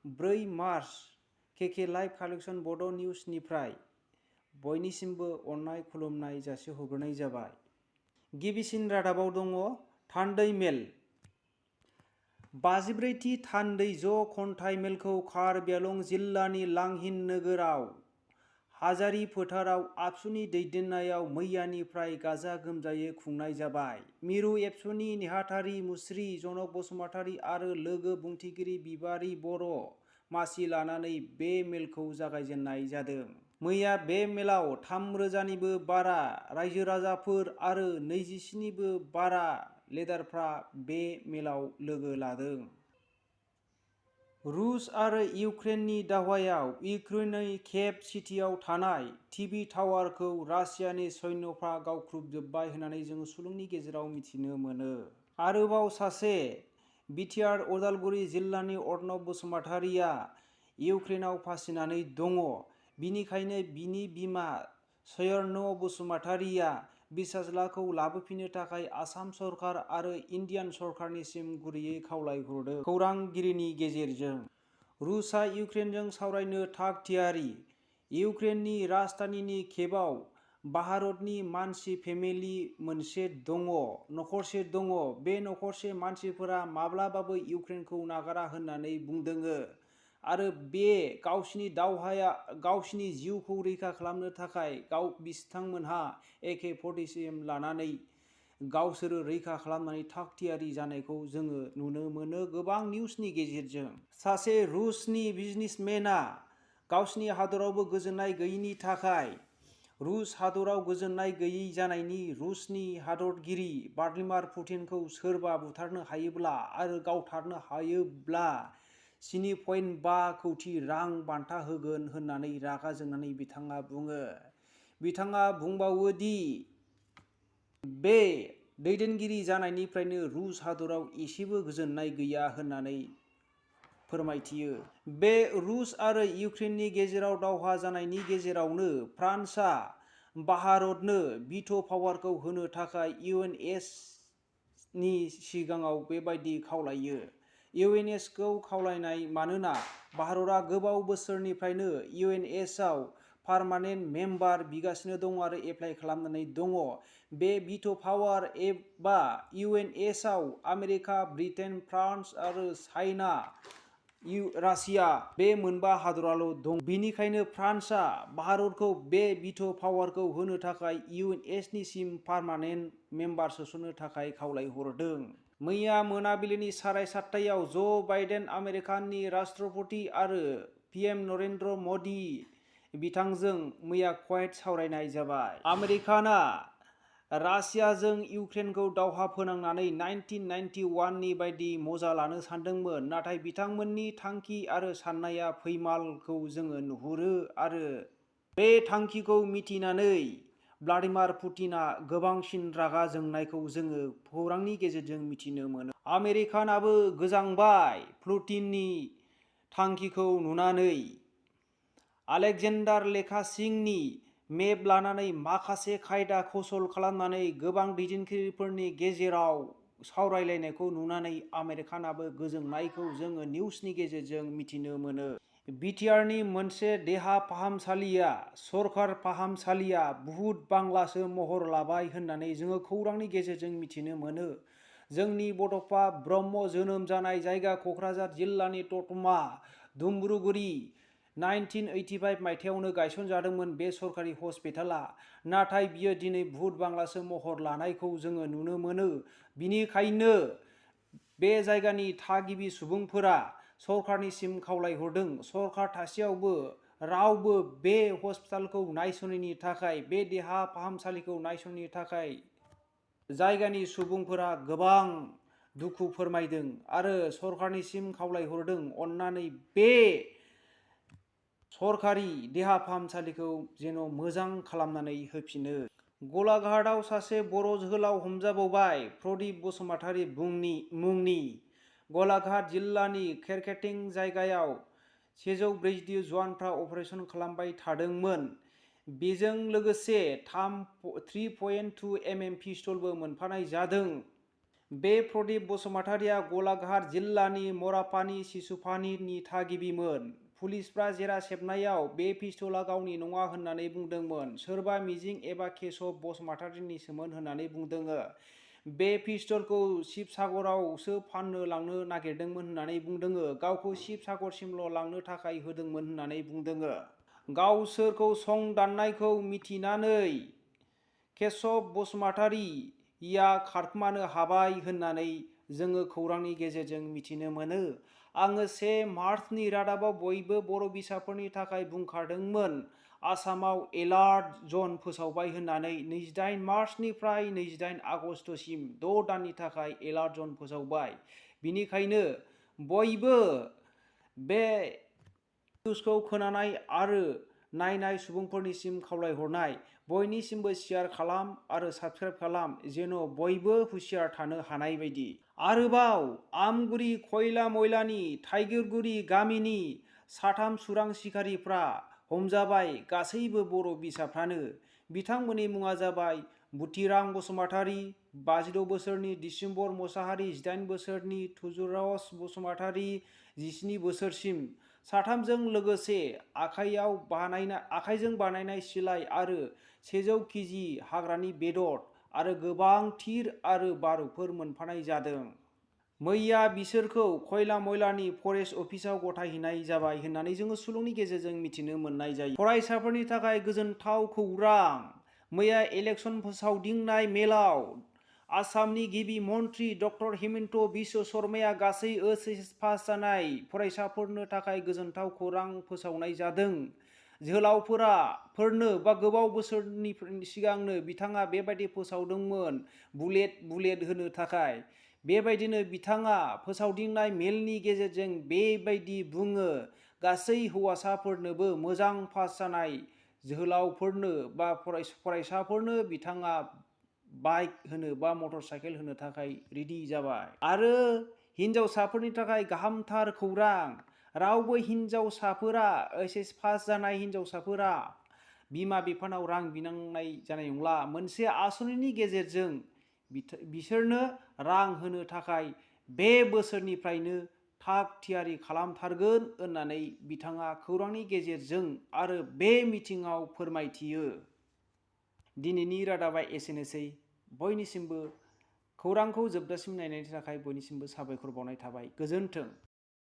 4 March KK live collection बड' निउसनिफ्राय बयनिसिमबो अननाय खुलुमनाय जासिहरग्रोनाय जाबाय। गिबिसिन रादाबाव दङ थान्दै मेल। 54थि थान्दै ज' खन्थाइ मेलखौ कार्बि आंलं जिल्लानि लांहिन नोगोराव हाजारी फोथाराव आबसुनि दैदेननायाव मैयानिफ्राय गाजा गोमजायै खुंनाय जाबाय। मिरु एबसुनि नेहाथारि मुस्रि जनक बसुमतारी आरो लोगो बुंथिगिरि बिबारि बर' मासि लानानै बे मेलखौ जागायजेननाय जादों। मैया बे मेलाव 3,000निबो बारा रायजो राजाफोर आरो 27निबो बारा लिडारफ्रा बे मेलाव लोगो लादों। रुस आरो इउक्रेननि दावहायाव इउक्रेननि केभ सिटियाव थानाय टिभि टावारखौ रासियानि सैन्यफ्रा गावख्रुबजोब्बाय होननानै जों सुलुंनि गेजेराव मिथिनो मोनो। आरोबाव सासे बिटिआर उदालगुरि जिल्लानि अर्णब बसुमतारीया इउक्रेनाव फासिनानै दङ। बिनिखायनो बिनि बिमा सयर्न बसुमतारीया बिसाज्लाखौ लाबोफिननो थाखाय आसाम सरकार आरो इन्डियान सरकारनिसिम गुरैयै खावलायहरदों। खौरांगिरिनि गेजेरजों रुसआ इउक्रेनजों सावरायनो थाग थियारि। इउक्रेननि राजधानिनि केभआव भारतनि मानसि फेमिलि मोनसे दङ, नखरसे दङ। बे नखरसे मानसिफोरा माब्लाबाबो इउक्रेनखौ नागारा होननानै बुंदोङो आरो बे गावसिनि दावहाया गावसिनि जिउखौ रैखा खालामनो थाखाय बिथांमोनहा AK-47 लानानै गावसोरो रैखा खालामनानै थाग थियारि जानायखौ जोङो नुनो मोनो गोबां निउसनि गेजेरजों। सासे रुसनि बिजनेसमेनआ गावसिनि हादरावबो गोजोननाय गैयैनि थाखाय रुस हादराव गोजोननाय गैयै जानायनि रुसनि हादरगिरि व्लादिमिर पुतिनखौ सोरबा बुथारनो हायोब्ला आरो गावथारनो हायोब्ला 7.5 कौटि रां बान्था होगोन होननानै रागा जोंनानै बिथाङा बुङो। बिथाङा बुंबावो दि बे दैदेनगिरि जानायनिफ्रायनो रुस हादराव एसेबो गोजोननाय गैया होननानै फोरमायथियो। बे रुस आरो इउक्रेननि गेजेराव दावहा जानायनि गेजेरावनो फ्रान्सआ भारतनो भिट' पावारखौ होनो थाखाय UN-नि सिगाङाव बेबायदि खावलायो। UN-खौ खावलायनाय मानोना भारतआ गोबाव बोसोरनिफ्रायनो UN-आव पार्मानेन्ट मेम्बार बिगासिनो दङ आरो एप्लाइ खालामनानै दङ। बे भिट' पावार एबा UN-आव आमेरिका, ब्रिटेन, फ्रान्स आरो चाइना, रासिया बे मोनबा हादराल' दं। बेनिखायनो फ्रान्सआ भारतखौ बे भिट' पावारखौ होनो थाखाय UN-निसिम पार्मानेन्ट मेम्बार सोसननो थाखाय खावलायहरदों। मैया मोनाबिलिनि 7:30 ज' बाइडेन आमेरिकानि राष्ट्रपति आरो PM नरेन्द्र मदि बिथांजों मैया क्वाइट सावरायनाय जाबाय। आमेरिकाना रासियाजों इउक्रेनखौ दावहा फोनांनानै 1991नि बायदि मजा लानो सानदोंमोन, नाथाय बिथांमोननि थांखि आरो साननाया फैमालखौ जोङो नुहुरो आरो बे थांखिखौ मिथिनानै व्लादिमिर पुतिना गोबांसिन रागा जोंनायखौ जोङो खौरांनि गेजेरजों मिथिनो मोनो। आमेरिकानाबो गोजांबाय पुतिननि थांखिखौ नुनानै। आलेक्जेन्डार लेकासिंनि मेप लानानै माखासे खायदा कौशल खालामनानै गोबां दैदेनगिरिफोरनि गेजेराव सावरायलायनायखौ नुनानै आमेरिकानाबो गोजोननायखौ जोङो निउसनि गेजेरजों मिथिनो मोनो। बिटिआरनि मोनसे देहा फाहामसालिया सरकार फाहामसालिया भुत बांलासो महर लाबाय होननानै जोङो खौरांनि गेजेरजों मिथिनो मोनो। जोंनि बड'फा ब्रह्म जोनोम जानाय जायगा क'क्राझार जिल्लानि दतमा दुम्ब्रुगुरि 1985 मायथाइयावनो गायसनजादोंमोन बे सरकारि हस्पिटाला। नाथाय बियो दिनै भुत बांलासो महर लानायखौ जोङो नुनो मोनो। बिनिखायनो बे जायगानि थागिबि सुबुंफोरा सरकारनिसिम खावलायहरदों सरकार थासेयावबो रावबो बे हस्पिटालखौ नायसनैनि थाखाय, बे देहा फाहामसालिखौ नायसनैनि थाखाय जायगानि सुबुंफोरा गोबां दुखु फोरमायदों आरो सरकारनिसिम खावलायहरदों अन्नानै बे सरकारि देहा फाहामसालिखौ जेन' मोजां खालामनानै होफिनो। गलाघाटआव सासे बर' जोहोलाव हमजाबावबाय प्रदीप बसुमतारी मुंनि। गलाघाट जिल्लानि केरकेटिं जायगायाव 140 जवानफ्रा अपारेशन खालामबाय थादोंमोन। बेजों लोगोसे 3.2 mm पिस्तलबो मोनफानाय जादों। बे प्रदीप बसुमतारिया गलाघाट जिल्लानि मरापानी सिसुपानीनि थागिबिमोन। पुलिसफ्रा जेरा सेबनायाव बे पिस्तला गावनि नङा होननानै बुंदोंमोन। सोरबा मिजिं एबा केशव बसुमतारिनिसोमोन होननानै बुंदों। बे पिस्तलखौ शिबसागरावसो फाननो लांनो नागिरदोंमोन होननानै बुंदों। गावखौ शिबसागरसिमल' लांनो थाखाय होदोंमोन होननानै बुंदों। गावसोरखौ संदाननायखौ मिथिनानै केशव बसुमतारिया खारखोमानो हाबाय होननानै जोङो खौरांनि गेजेरजों मिथिनो मोनो। आङो 1 मार्चनि रादाबाव बयबो बर' बिसाफोरनि थाखाय बुंखादोंमोन आसामाव एलार्ट जन फोसावबाय होननानै। 28 मार्चनिफ्राय 28 आगस्टसिम 6 दाननि थाखाय एलार्ट जन फोसावबाय। बिनिखायनो बयबो बे निउजखौ खोनानाय आरो नायनाय सुबुंफोरनिसिम खावलायहरनाय, बयनिसिमबो शेयार खालाम आरो साबस्क्राइब खालाम, जेन' बयबो हुसियार थानो हानाय बायदि। आरोबाव आमगुरि खयला मयलानि थाइगिरगुरि गामिनि 3 सुरां सिखारिफ्रा हमजाबाय। गासैबो बर' बिसाफ्रानो। बिथांमोननि मुङा जाबाय बुथिरां बसुमतारि 56 बोसोरनि, दिसेम्बर मोसाहारि 18 बोसोरनि, थुजुराज बसुमतारि 17 बोसोरसिम। 3जों लोगोसे आखाइजों बानायनाय सिलाइ आरो 100 केजि हाग्रानि बेदर आरो गोबां थिर आरो बारुदफोर मोनफानाय जादों। मैया बिसोरखौ खयला मयलानि फरेस्ट अफिसाव गथायहैनाय जाबाय होननानै जोङो सुलुंनि गेजेरजों मिथिनो मोननाय जायो। फरायसाफोरनि थाखाय गोजोनथाव खौरां। मैया इलेक्सन फोसावदिंनाय मेलाव आसामनि गिबि मन्त्रि डक्टर हिमन्त बिश्व शर्माया गासै OHS पास जानाय फरायसाफोरनो थाखाय गोजोनथाव खौरां फोसावनाय जादों। जोहोलावफोरनो बा गोबाव बोसोरनि सिगांनो बिथाङा बेबायदि फोसावदोंमोन बुलेट होनो थाखाय। बेबायदिनो बिथाङा फोसावदिंनाय मेलनि गेजेरजों बेबायदि बुङो, गासै हौवासाफोरनोबो मोजां पास जानाय जोहोलावफोरनो बा फरायसाफोरनो बिथाङा बाइक होनो बा मटर साइकेल होनो थाखाय रेडि जाबाय। आरो हिनजावसाफोरनि थाखाय गाहामथार खौरां। रावबो हिनजावसाफोरा OHS पास जानाय हिनजावसाफोरा बिमा बिफानाव रां बिनांनाय जानाय नंला। मोनसे आसनिनि गेजेरजों बिसोरनो रां होनो थाखाय बे बोसोरनिफ्रायनो थाग थियारि खालामथारगोन होननानै बिथाङा खौरांनि गेजेरजों आरो बे मिटिंआव फोरमायथियो। दिनैनि रादाबा एसेनोसै। बयनिसिमबो खौरांखौ जोबजासिम नायनायनि थाखाय बयनिसिमबो साबायखर बावनाय थाबाय। गोजोन्थों।